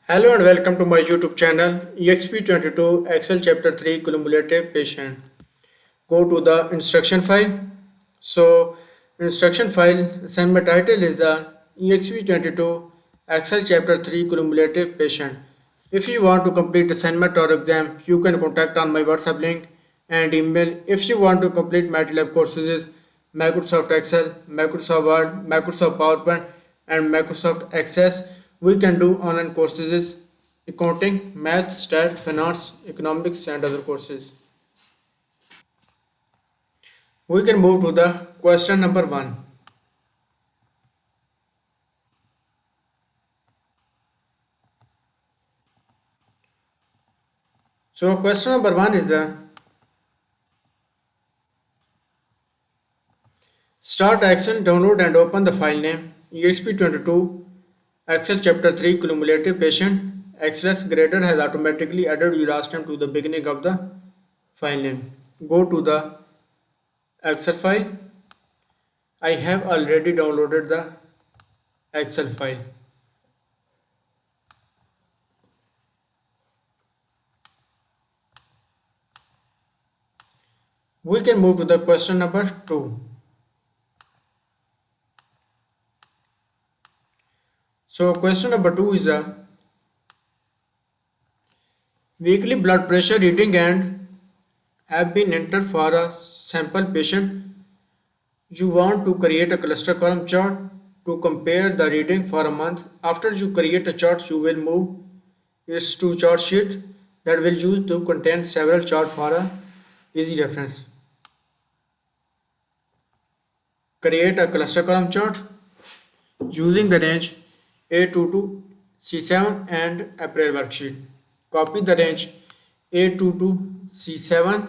Hello and welcome to my YouTube channel Exp22 Excel Chapter 3 Cumulative Patient. Go to the instruction file. So, instruction file assignment title is the Exp22 Excel Chapter 3 Cumulative Patient. If you want to complete assignment or exam, you can contact on my WhatsApp link and email. If you want to complete MylTLab courses, Microsoft Excel, Microsoft Word, Microsoft PowerPoint, and Microsoft Access, we can do online courses, accounting, math, stat, finance, economics, and other courses. We can move to the question number 1. So question number 1 is the start action, download and open the file name exp22 Excel chapter 3 cumulative patient. XLS grader has automatically added your last name to the beginning of the file name. Go to the Excel file. I have already downloaded the Excel file. We can move to the question number 2. So question number 2 is a weekly blood pressure reading and have been entered for a sample patient. You want to create a cluster column chart to compare the reading for a month. After you create a chart, you will move it to chart sheet that will use to contain several charts for a easy reference. Create a cluster column chart using the range A2 to C7 and April worksheet. Copy the range A2 to C7.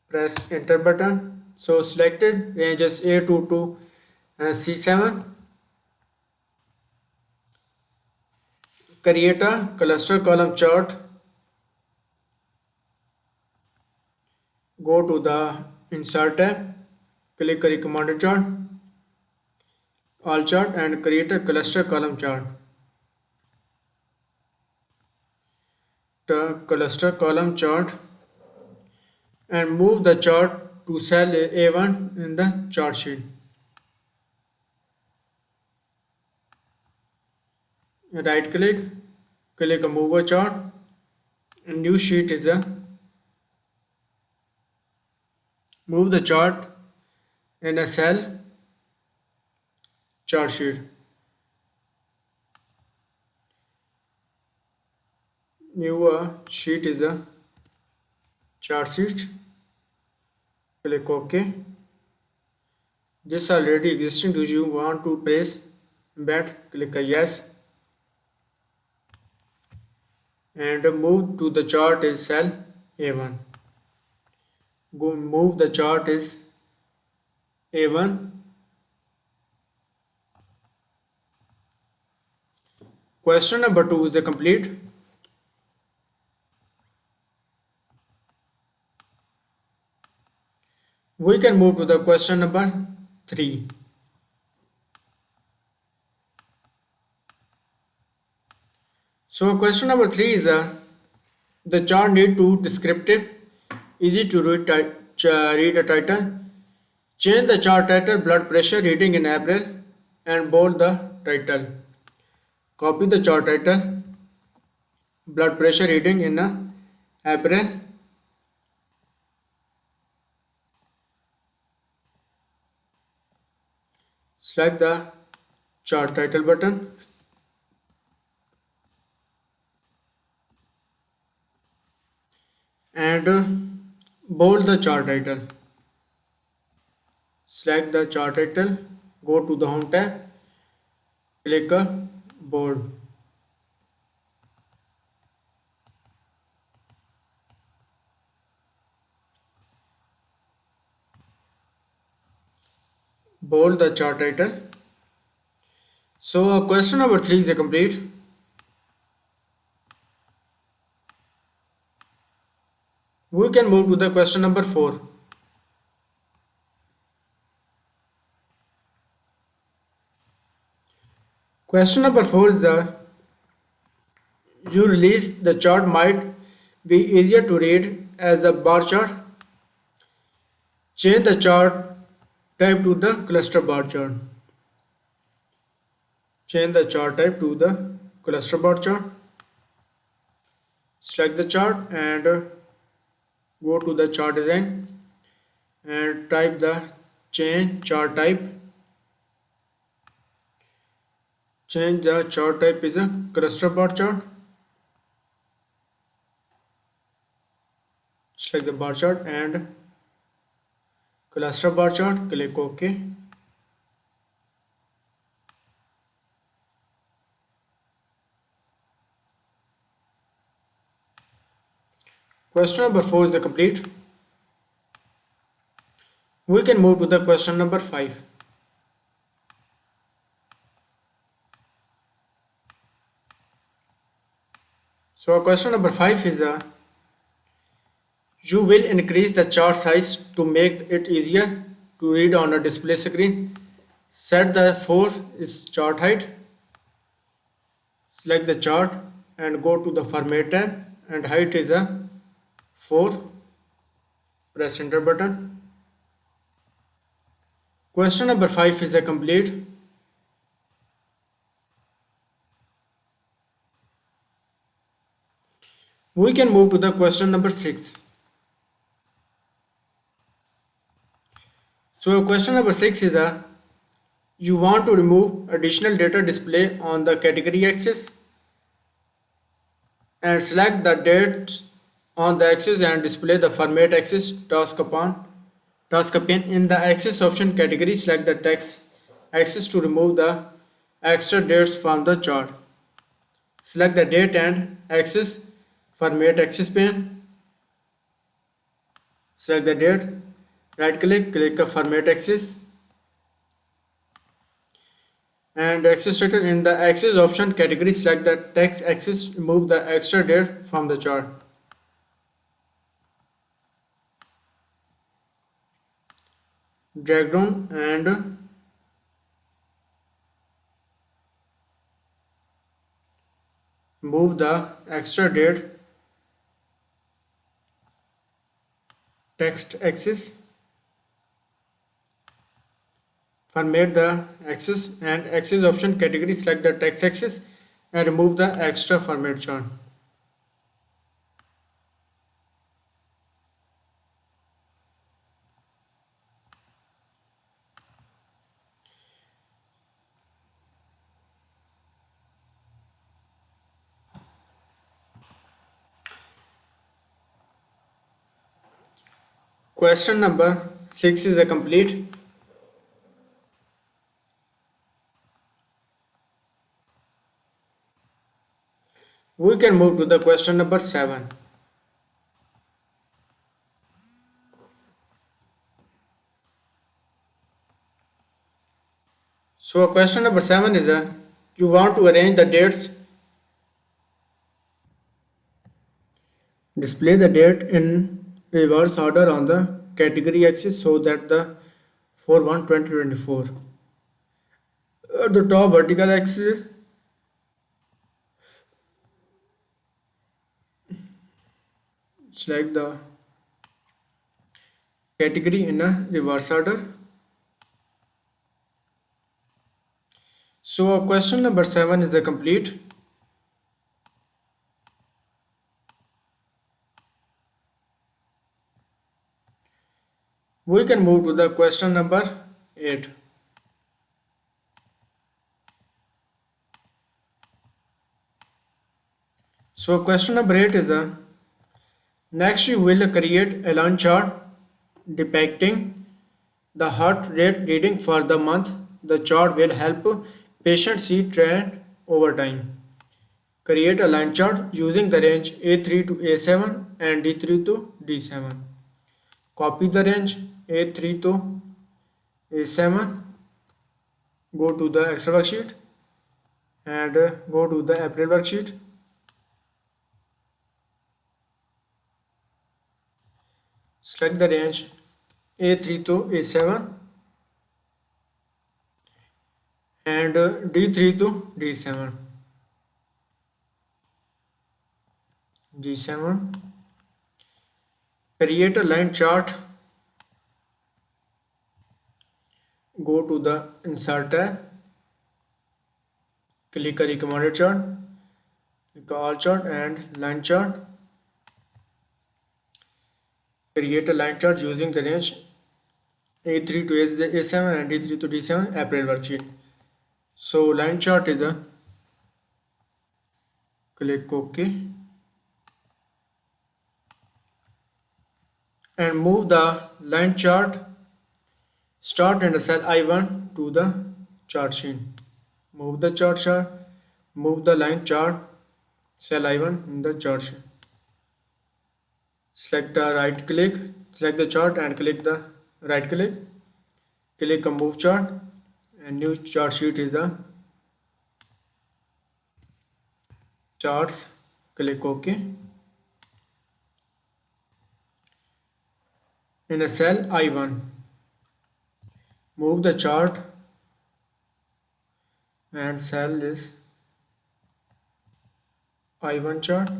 Press enter button. So selected ranges A2 to C7. Create a cluster column chart. Go to the insert tab. Click recommended chart, all chart and create a cluster column chart. The cluster column chart and move the chart to cell A1 in the chart sheet. Right click, click a move a chart. A new sheet is a move the chart in a cell chart sheet. New sheet is a chart sheet. Click OK. This already existing. Do you want to press embed? Click a yes. And move to the chart is cell A1. Go move the chart is A1. Question number 2 is a complete. We can move to the question number 3. So question number 3 is the chart need to descriptive, easy to read a title. Change the chart title blood pressure reading in April and bold the title. Copy the chart title blood pressure reading in April. Select the chart title button. And bold the chart title. Select the chart title, go to the home tab, click bold. Bold the chart title. So question number 3 is complete. We can move to the question number 4. Question number 4 is the you release the chart might be easier to read as a bar chart. Change the chart type to the cluster bar chart. Change the chart type to the cluster bar chart. Select the chart and go to the chart design and type the change chart type. Change the chart type is a cluster bar chart. Select the bar chart and cluster bar chart. Click OK. Question number 4 is the complete. We can move to the question number 5. So question number 5 is you will increase the chart size to make it easier to read on a display screen. Set the 4 is chart height. Select the chart and go to the format tab and height is a 4. Press enter button. Question number 5 is a complete. We can move to the question number 6. So question number 6 is you want to remove additional data display on the category axis and select the dates on the axis and display the format axis task pane in the axis option category. Select the text axis to remove the extra dates from the chart. Select the date and axis format axis pane. Select the date, right click format axis and axis title in the axis option category. Select the text axis, remove the extra date from the chart. Drag down and move the extra date text axis. Format the axis and axis option category. Select the text axis and remove the extra format chart. Question number 6 is a complete. We can move to the question number 7. So question number 7 is you want to arrange the dates, display the date in reverse order on the category axis so that the 4/1/2024 at the top vertical axis select the category in a reverse order. So question number 7 is a complete. We can move to the question number 8. So question number 8 is next you will create a line chart depicting the heart rate reading for the month. The chart will help patients see trend over time. Create a line chart using the range A3 to A7 and D3 to D7. Copy the range A3 to A7. Go to the Excel worksheet and go to the April worksheet. Select the range A3 to A7 and D3 to D7. D7. Create a line chart. Go to the Insert tab. Click a recommended chart. Click all chart and line chart. Create a line chart using the range A3 to A7 and D3 to D7 April worksheet. So line chart is a click OK and move the line chart start in the cell I1 to the chart sheet. Move the move the line chart cell I1 in the chart sheet. Select the right click, select the chart and click the right click. Click a move chart and new chart sheet is the charts. Click OK. In a cell I1, move the chart and cell is I1 chart.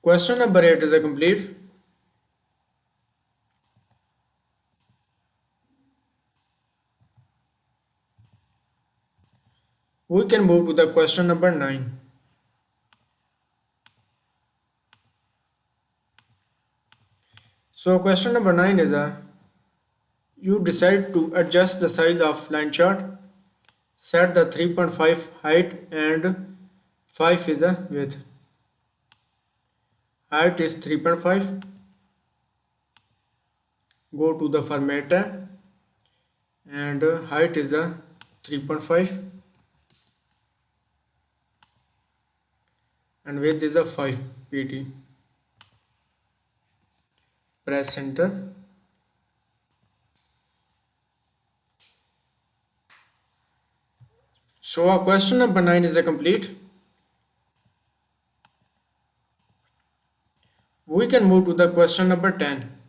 Question number 8 is a complete. We can move to the question number 9. So question number 9 is you decide to adjust the size of line chart, set the 3.5 height and 5 is the width. Height is 3.5. Go to the format tab and height is 3.5 and width is 5 pt. Press enter. So our question number 9 is a complete. We can move to the question number 10.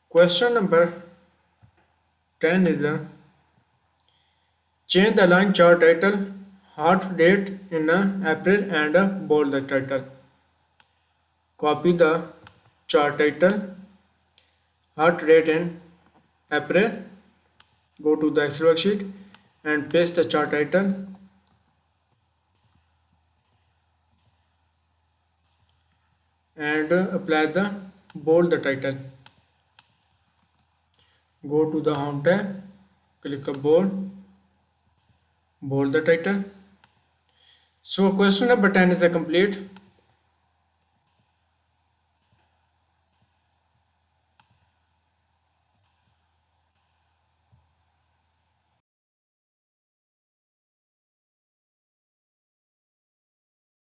Question number 10 is change the line chart title heart rate in April and bold the title. Copy the chart title heart rate in April. Go to the Excel worksheet and paste the chart title and apply the bold the title. Go to the home tab, click a bold the title. So question number 10 is a complete.